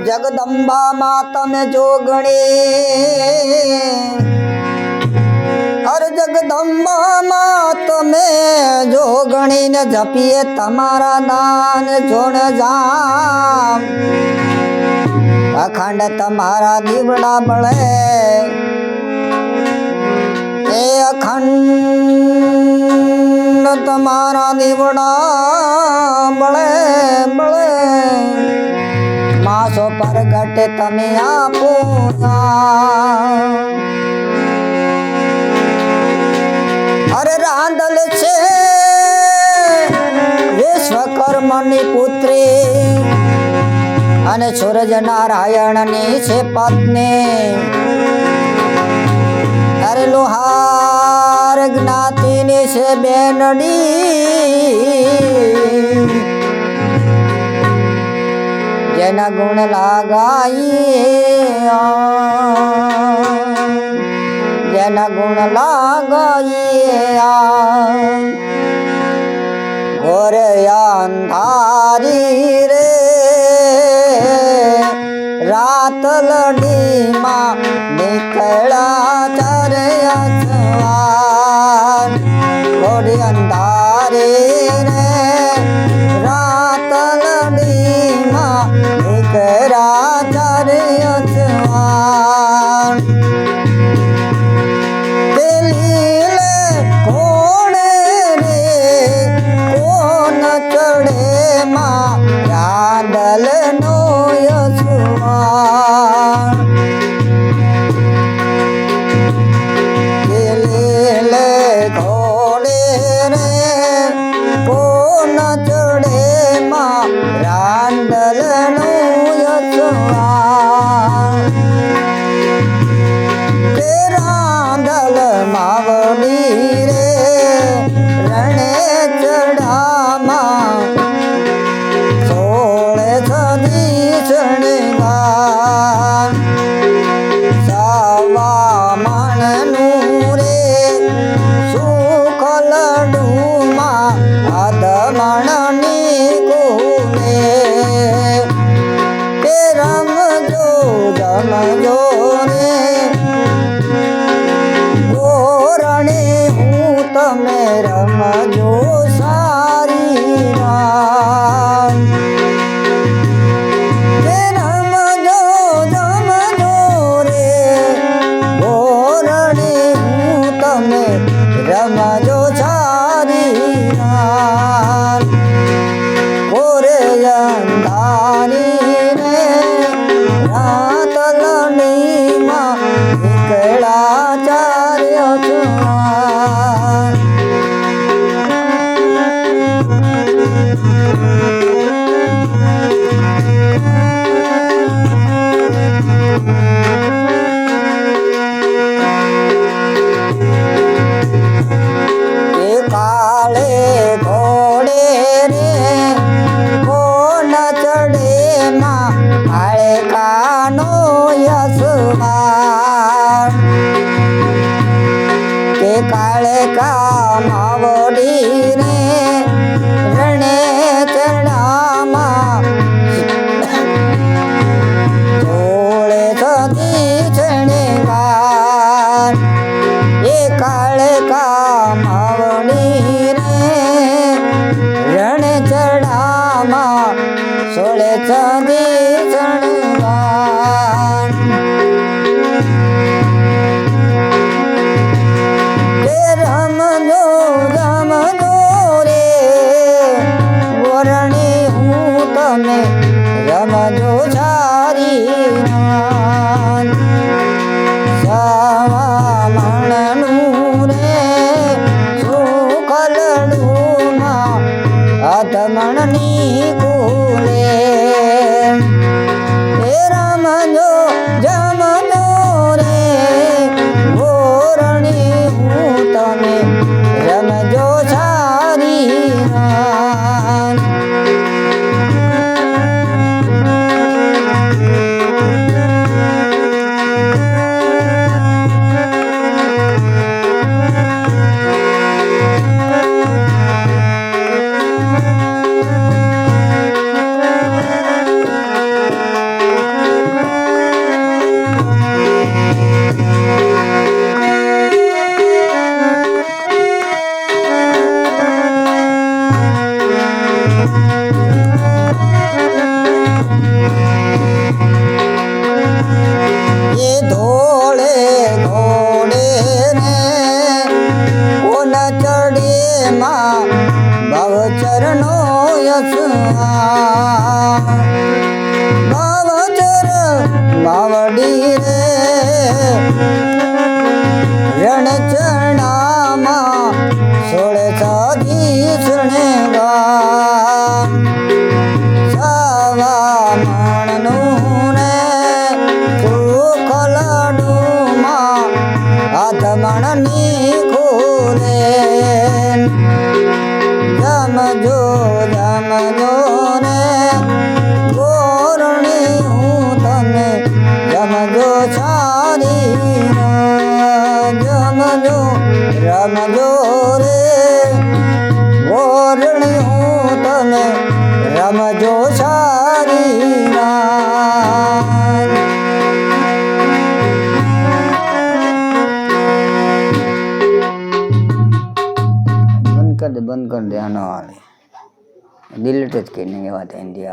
જગદંબા માં તમે જોગણી, અરે જગદંબા માં તમે જોગણી ને જપીએ તમારા દાન જોણ જામ, અખંડ તમારા દીવડા બળે એ અખંડ તમારા દીવડા બળે બળે માસો પ્રગટ તમે આપો અરે રાંદલ છે વિશ્વકર્મની પુત્રી અને સૂરજ નારાયણની છે પત્ની, અરે લોહાર જ્ઞાતિની છે બેનડી, જેના ગુણ લાગાઈએ જેના ગુણ લાગાઈએ ઘોરે અંધારી રે રાત લડીમાં નીકળ્યા ચારે અસવાર, ઘોડી અંધારી રે રાત લડીમાં નીકળ્યા ચારે અસવાર, નો યસુઆર લે ઘોડે રે કોન ચડે માં રાંદલ નો યસુઆર, રાંદલ માવડી રે રણે ચડામાં તમે રમજો સારી રામ, રમજો જમજો રે ગોરણી તમે રમજો સારી રામ, ગોરે અંધારી રે રાત લડીમાં નીકળ્યા ચાર્ય કાળે કા માવડી રે રણે ચડામાં જોડે થતી ચણેગાર, એ કાળે કા માવડી રે રણે ચડામાં જોડે થતી ચણેગાર, રમજો સારી સવામણનું રે સુખલડુમાં અધમણની કુલે, રમજો જમજો રે ગોરણી હું તમે રમજો સારી રમજો રમજો રે ગોરણિયું તમે રમજો સારી રાત. બંધ કર દે આનો હાલે ડિલીટ જ કરી નહીં વાત ઇન્ડિયા.